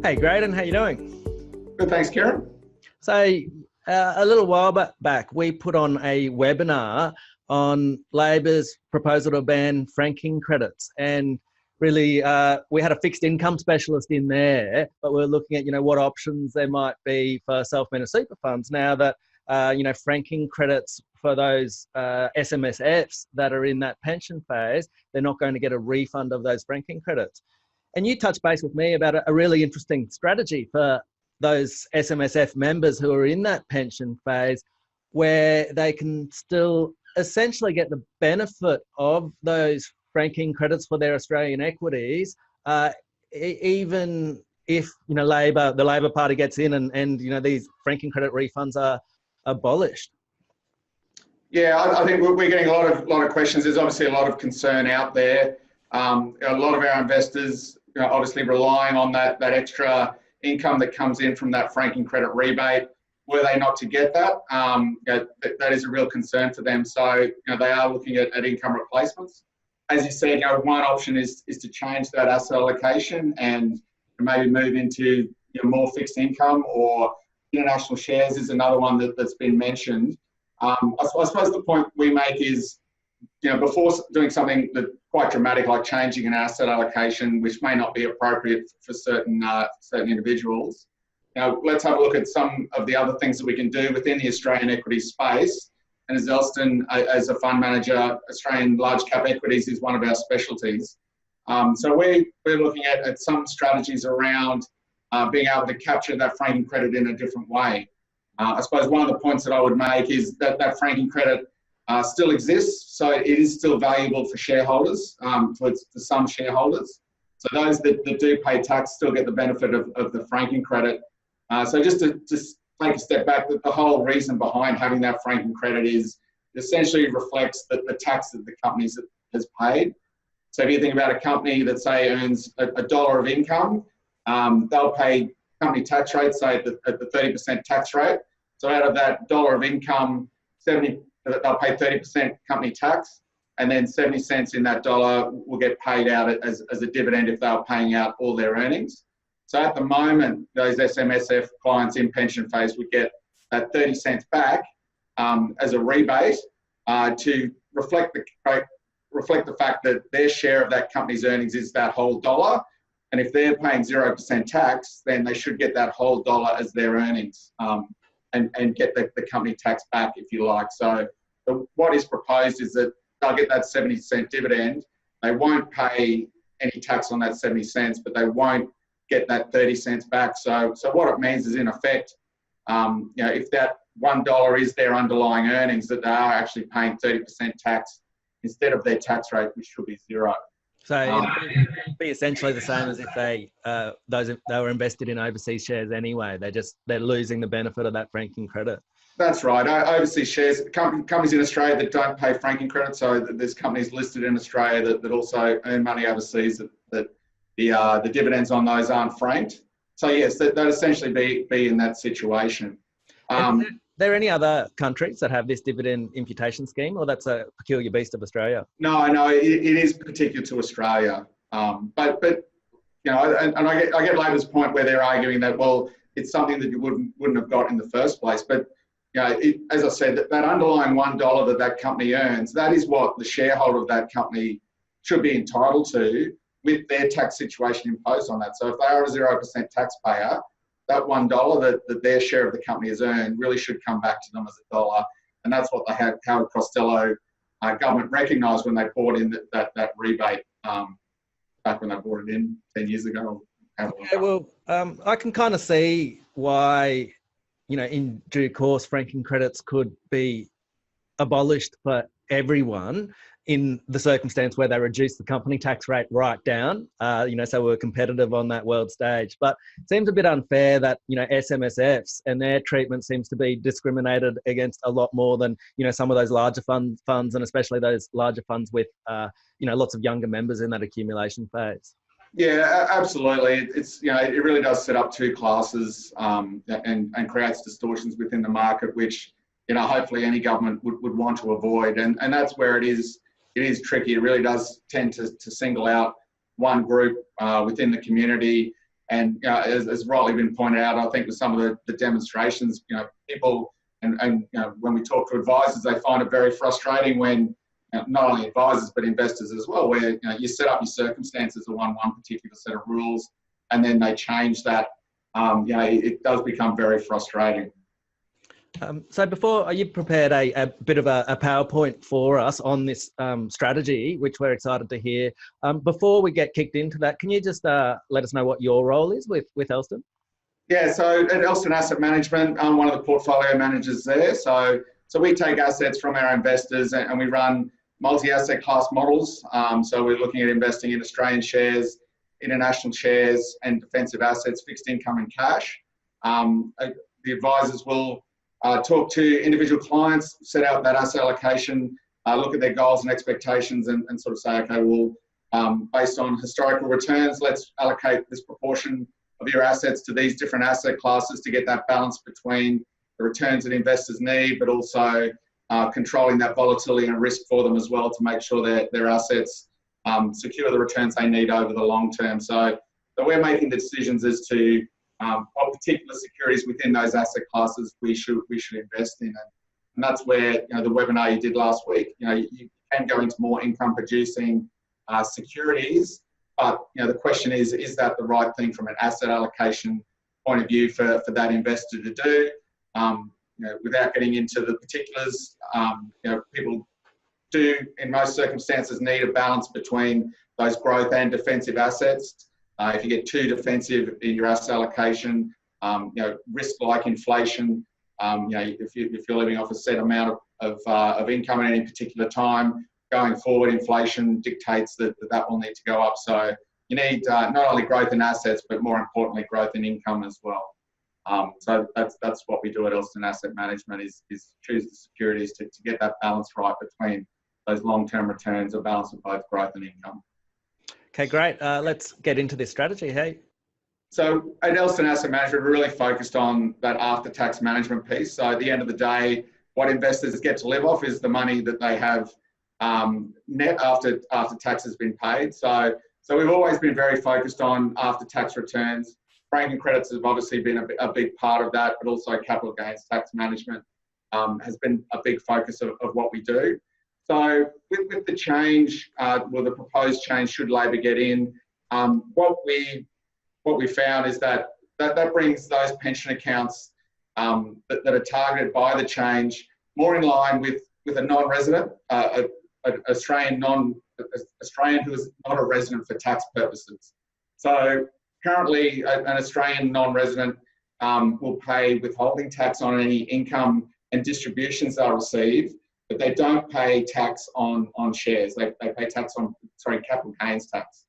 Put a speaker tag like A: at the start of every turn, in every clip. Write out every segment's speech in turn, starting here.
A: Hey, Graydon, how you doing?
B: Good, thanks, Kieran.
A: So, a little while back, we put on a webinar on Labor's proposal to ban franking credits, and really, we had a fixed income specialist in there, but we're looking at what options there might be for self-managed super funds now that franking credits for those SMSFs that are in that pension phase, they're not going to get a refund of those franking credits. And you touched base with me about a really interesting strategy for those SMSF members who are in that pension phase, where they can still essentially get the benefit of those franking credits for their Australian equities, even if the Labor Party gets in and these franking credit refunds are abolished.
B: Yeah, I think we're getting a lot of questions. There's obviously a lot of concern out there. A lot of our investors obviously relying on that extra income that comes in from that franking credit rebate. Were they not to get that, that is a real concern for them. So they are looking at income replacements. As you said, one option is to change that asset allocation and maybe move into more fixed income, or international shares is another one that's been mentioned. I suppose the point we make is, before doing something that quite dramatic like changing an asset allocation, which may not be appropriate for certain individuals, let's have a look at some of the other things that we can do within the Australian equity space. And as Elston, as a fund manager, Australian large cap equities is one of our specialties. So we're looking at some strategies around being able to capture that franking credit in a different way. I suppose one of the points that I would make is that franking credit still exists, so it is still valuable for shareholders, for some shareholders. So those that do pay tax still get the benefit of the franking credit. So just to take a step back, the whole reason behind having that franking credit is essentially reflects the tax that the company has paid. So if you think about a company that, say, earns a dollar of income, they'll pay company tax rate, say at the 30% tax rate. So out of that dollar of income, they'll pay 30% company tax, and then 70 cents in that dollar will get paid out as a dividend if they're paying out all their earnings. So at the moment, those SMSF clients in pension phase would get that 30 cents back as a rebate to reflect the fact that their share of that company's earnings is that whole dollar. And if they're paying 0% tax, then they should get that whole dollar as their earnings and get the company tax back, if you like. So what is proposed is that they'll get that 70-cent dividend. They won't pay any tax on that 70 cents, but they won't get that 30 cents back. So what it means is, in effect, if that $1 is their underlying earnings, that they are actually paying 30% tax instead of their tax rate, which should be zero.
A: So it'd be essentially the same as if they were invested in overseas shares anyway. They're losing the benefit of that franking credit.
B: That's right. Overseas shares, companies in Australia that don't pay franking credit. So there's companies listed in Australia that also earn money overseas that the dividends on those aren't franked. So yes, they'd essentially be in that situation.
A: Are there any other countries that have this dividend imputation scheme, or that's a peculiar beast of Australia?
B: No, it is particular to Australia. But and I get Labor's point where they're arguing that, well, it's something that you wouldn't have got in the first place. But as I said, that underlying $1 that company earns, that is what the shareholder of that company should be entitled to, with their tax situation imposed on that. So if they are a 0% taxpayer, that $1 that their share of the company has earned really should come back to them as a dollar. And that's what the Howard Costello government recognised when they brought in that rebate back when they brought it in 10 years ago.
A: Yeah, well, I can kind of see why, in due course, franking credits could be abolished for everyone in the circumstance where they reduce the company tax rate right down, so we're competitive on that world stage. But it seems a bit unfair that, SMSFs and their treatment seems to be discriminated against a lot more than, some of those larger funds, and especially those larger funds with, lots of younger members in that accumulation phase.
B: Yeah, absolutely. It's it really does set up two classes and creates distortions within the market, which hopefully any government would want to avoid. And that's where it is tricky. It really does tend to single out one group within the community And as rightly been pointed out, I think with some of the demonstrations, people and when we talk to advisors, they find it very frustrating when not only advisors but investors as well, where you set up your circumstances on one particular set of rules, and then they change that. It does become very frustrating.
A: So before you prepared a bit of a PowerPoint for us on this strategy, which we're excited to hear. Before we get kicked into that, can you just let us know what your role is with Elston?
B: Yeah, so at Elston Asset Management, I'm one of the portfolio managers there. So we take assets from our investors and we run multi-asset class models. So we're looking at investing in Australian shares, international shares, and defensive assets, fixed income and cash. The advisors will talk to individual clients, set out that asset allocation, look at their goals and expectations, and sort of say, okay, well, based on historical returns, let's allocate this proportion of your assets to these different asset classes to get that balance between the returns that investors need, but also controlling that volatility and risk for them as well to make sure that their assets secure the returns they need over the long term. So we're making the decisions as to what particular securities within those asset classes we should invest in, and that's where the webinar you did last week. You can go into more income producing securities, but the question is that the right thing from an asset allocation point of view for that investor to do? Without getting into the particulars, people do in most circumstances need a balance between those growth and defensive assets. If you get too defensive in your asset allocation, risk like inflation, if you're living off a set amount of income at any particular time, going forward, inflation dictates that will need to go up. So you need not only growth in assets, but more importantly, growth in income as well. So that's what we do at Elston Asset Management is choose the securities to get that balance right between those long-term returns, a balance of both growth and income.
A: Okay, great. Let's get into this strategy. Hey.
B: So at Elston Asset Management, we're really focused on that after-tax management piece. So at the end of the day, what investors get to live off is the money that they have net after tax has been paid. So we've always been very focused on after-tax returns. Franking credits have obviously been a big part of that, but also capital gains tax management has been a big focus of what we do. So with the change, the proposed change, should Labor get in, what we found is that brings those pension accounts that are targeted by the change more in line with a non-resident, an Australian who is not a resident for tax purposes. So currently, an Australian non-resident will pay withholding tax on any income and distributions they'll receive, but they don't pay tax on shares. They pay tax on, capital gains tax.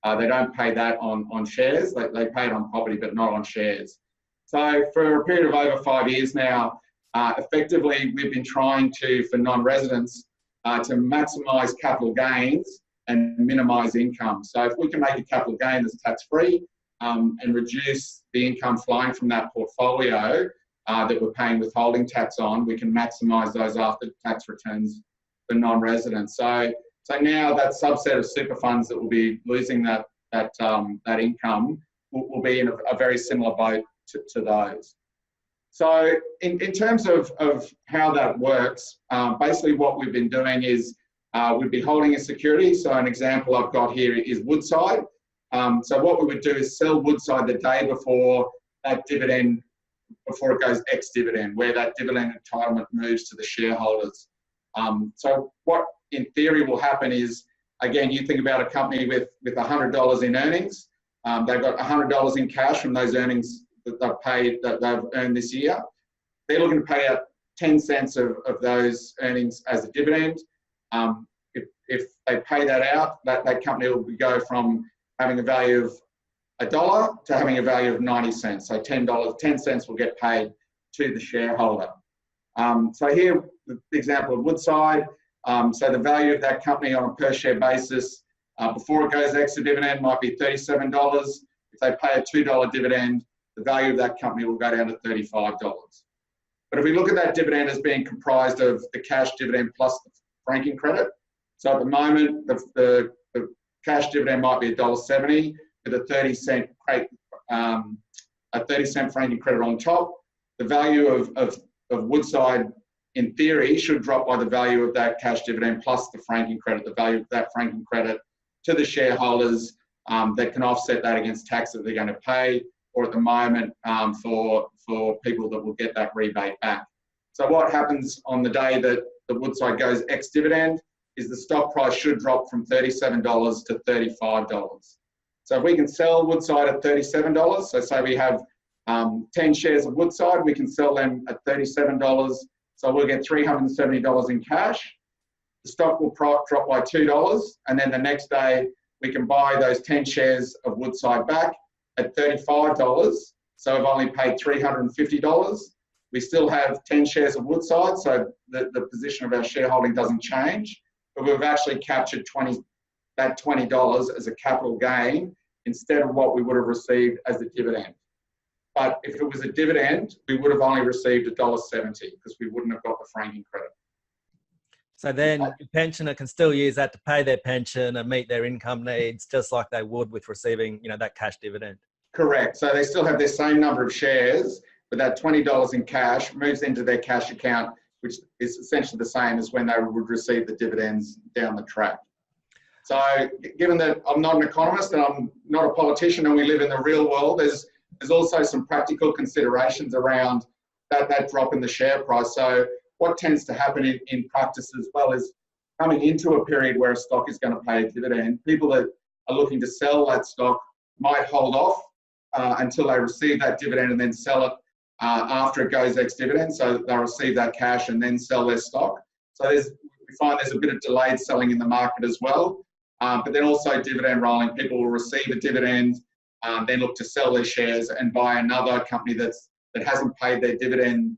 B: They don't pay that on shares. They pay it on property, but not on shares. So for a period of over 5 years now, effectively, we've been trying for non-residents, to maximise capital gains and minimise income. So if we can make a capital gain that's tax-free and reduce the income flowing from that portfolio that we're paying withholding tax on, we can maximise those after-tax returns for non-residents. So now that subset of super funds that will be losing that income will be in a very similar boat to those. So in terms of how that works, basically what we've been doing is we'd be holding a security. So an example I've got here is Woodside. So what we would do is sell Woodside the day before that dividend, before it goes ex-dividend, where that dividend entitlement moves to the shareholders. So what in theory will happen is, again, you think about a company with $100 in earnings. They've got $100 in cash from those earnings that they've earned this year. They're looking to pay out 10 cents of those earnings as a dividend. If they pay that out, that company will go from having a value of $1 to having a value of 90 cents. So $10, 10 cents will get paid to the shareholder. So here, the example of Woodside. So the value of that company on a per share basis before it goes extra dividend might be $37. If they pay a $2 dividend, the value of that company will go down to $35. But if we look at that dividend as being comprised of the cash dividend plus the franking credit, so at the moment the cash dividend might be $1.70 with a 30 cent a 30-cent franking credit on top, the value of Woodside, in theory, should drop by the value of that cash dividend plus the franking credit, the value of that franking credit to the shareholders that can offset that against tax that they're going to pay, or at the moment for people that will get that rebate back. So what happens on the day that the Woodside goes ex-dividend is the stock price should drop from $37 to $35. So if we can sell Woodside at $37, so say we have 10 shares of Woodside, we can sell them at $37. So we'll get $370 in cash. The stock will drop by $2. And then the next day, we can buy those 10 shares of Woodside back at $35. So we've only paid $350. We still have 10 shares of Woodside, so the position of our shareholding doesn't change. But we've actually captured that $20 as a capital gain instead of what we would have received as a dividend. But if it was a dividend, we would have only received $1.70 because we wouldn't have got the franking credit.
A: So then the pensioner can still use that to pay their pension and meet their income needs, just like they would with receiving, that cash dividend.
B: Correct. So they still have their same number of shares, but that $20 in cash moves into their cash account, which is essentially the same as when they would receive the dividends down the track. So given that I'm not an economist and I'm not a politician and we live in the real world, there's also some practical considerations around that drop in the share price. So what tends to happen in practice as well is coming into a period where a stock is going to pay a dividend, people that are looking to sell that stock might hold off until they receive that dividend and then sell it after it goes ex-dividend. So they'll receive that cash and then sell their stock. So we find there's a bit of delayed selling in the market as well. But then also dividend rolling, people will receive a dividend, then look to sell their shares and buy another company that hasn't paid their dividend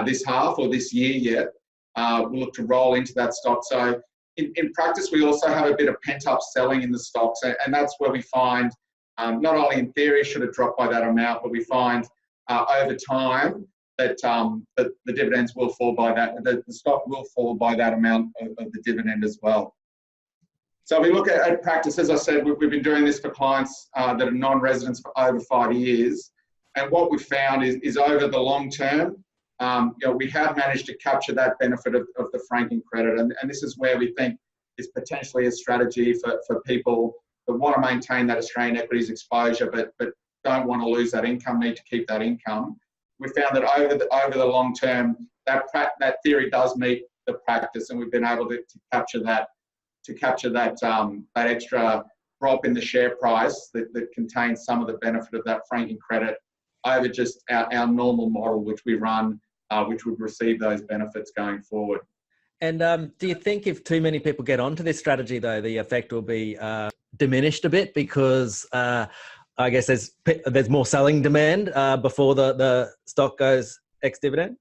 B: this half or this year yet. We'll look to roll into that stock. So in practice, we also have a bit of pent-up selling in the stocks, and that's where we find not only in theory should it drop by that amount, but we find over time that the dividends will fall by that, the stock will fall by that amount of the dividend as well. So we look at practice, as I said, we've been doing this for clients that are non-residents for over 5 years. And what we've found is over the long term, we have managed to capture that benefit of the franking credit. And this is where we think is potentially a strategy for people that want to maintain that Australian equities exposure, but don't want to lose that income, need to keep that income. We found that over the long term, that theory does meet the practice, and we've been able to capture that extra drop in the share price that contains some of the benefit of that franking credit over just our normal model, which we run, which would receive those benefits going forward.
A: And do you think if too many people get onto this strategy, though, the effect will be diminished a bit because I guess there's more selling demand before the stock goes ex-dividend?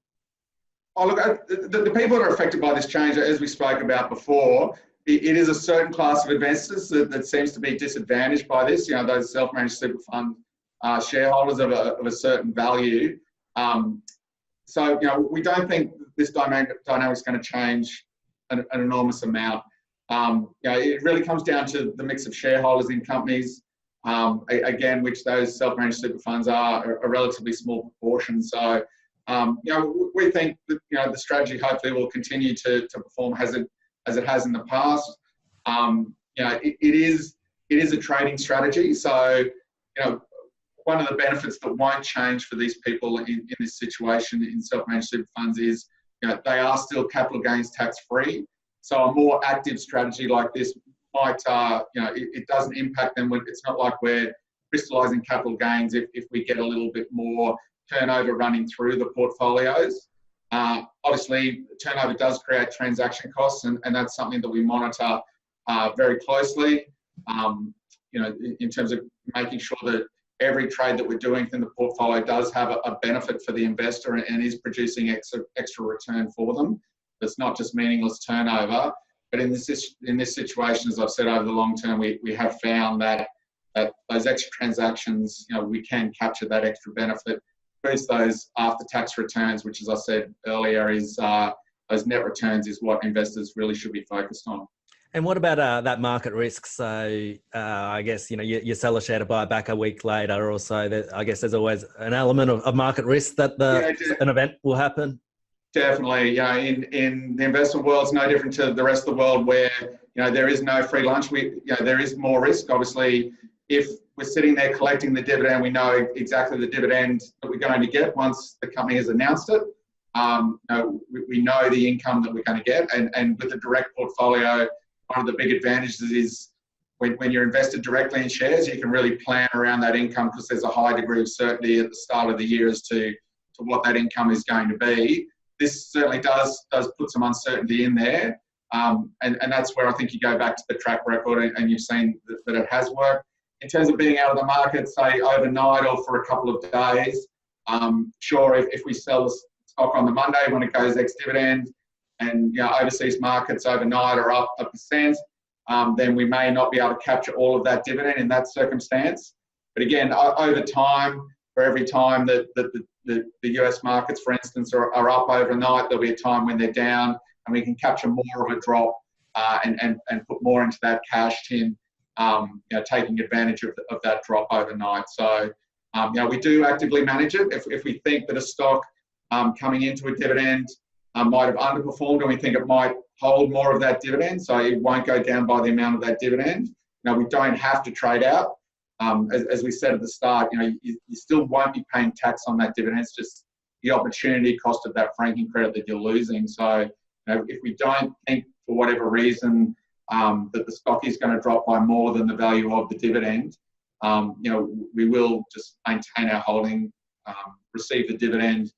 B: Oh, look, the people that are affected by this change, as we spoke about before, it is a certain class of investors that seems to be disadvantaged by this. Those self-managed super fund shareholders of a certain value. So, we don't think this dynamic is going to change an enormous amount. It really comes down to the mix of shareholders in companies, again, which those self-managed super funds are a relatively small proportion. So, we think that, the strategy hopefully will continue to perform as it has in the past. It is a trading strategy. So, one of the benefits that won't change for these people in this situation in self-managed super funds is, they are still capital gains tax free. So a more active strategy like this might, it doesn't impact them. It's not like we're crystallizing capital gains if we get a little bit more turnover running through the portfolios. Obviously, turnover does create transaction costs, and that's something that we monitor very closely, in terms of making sure that every trade that we're doing in the portfolio does have a benefit for the investor and is producing extra return for them. It's not just meaningless turnover. But in this situation, as I've said, over the long term, we have found that those extra transactions, we can capture that extra benefit, boost those after-tax returns, which, as I said earlier, is those net returns is what investors really should be focused on.
A: And what about that market risk? So I guess, you sell a share to buy back a week later or so. I guess there's always an element of market risk that an event will happen.
B: Definitely. In the investment world, it's no different to the rest of the world where, there is no free lunch. There is more risk. Obviously, if we're sitting there collecting the dividend, we know exactly the dividend that we're going to get once the company has announced it. We know the income that we're going to get. And with a direct portfolio, one of the big advantages is when you're invested directly in shares, you can really plan around that income because there's a high degree of certainty at the start of the year as to what that income is going to be. This certainly does put some uncertainty in there. And that's where I think you go back to the track record and you've seen that it has worked. In terms of being out of the market, say overnight or for a couple of days, sure, if we sell the stock on the Monday when it goes ex-dividend and overseas markets overnight are up 1%, then we may not be able to capture all of that dividend in that circumstance. But again, over time, for every time that the US markets, for instance, are up overnight, there'll be a time when they're down and we can capture more of a drop and put more into that cash tin, taking advantage of that drop overnight. So, we do actively manage it. If we think that a stock coming into a dividend might have underperformed and we think it might hold more of that dividend, so it won't go down by the amount of that dividend. We don't have to trade out. As we said at the start, you still won't be paying tax on that dividend. It's just the opportunity cost of that franking credit that you're losing. So, if we don't think for whatever reason that the stock is going to drop by more than the value of the dividend, we will just maintain our holding, receive the dividend.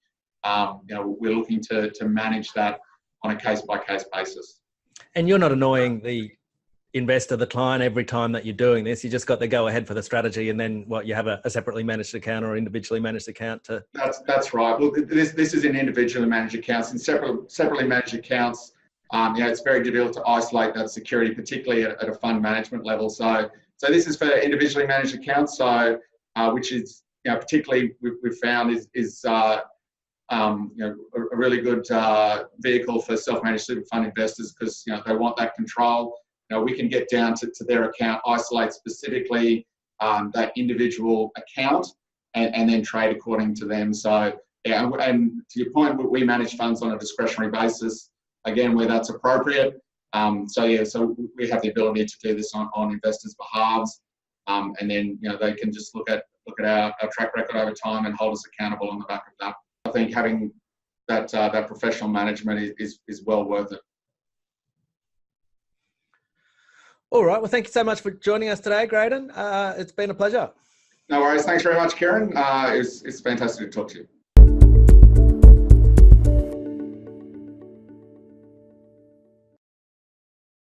B: We're looking to manage that on a case-by-case basis.
A: And you're not annoying the investor, the client, every time that you're doing this. You just got the go ahead for the strategy, and then you have a separately managed account or individually managed account to. That's
B: right. Well, this is an individually managed accounts, and separately managed accounts. It's very difficult to isolate that security, particularly at a fund management level. So this is for individually managed accounts. So which is particularly we've found is a really good vehicle for self-managed super fund investors because they want that control. We can get down to their account, isolate specifically that individual account, and then trade according to them. So and to your point, we manage funds on a discretionary basis, again where that's appropriate. So we have the ability to do this on investors' behalves, and then they can just look at our track record over time and hold us accountable on the back of that. I think having that professional management is well worth it.
A: All right. Well, thank you so much for joining us today, Graydon. It's been a pleasure.
B: No worries. Thanks very much, Kieran. It's fantastic to talk to you.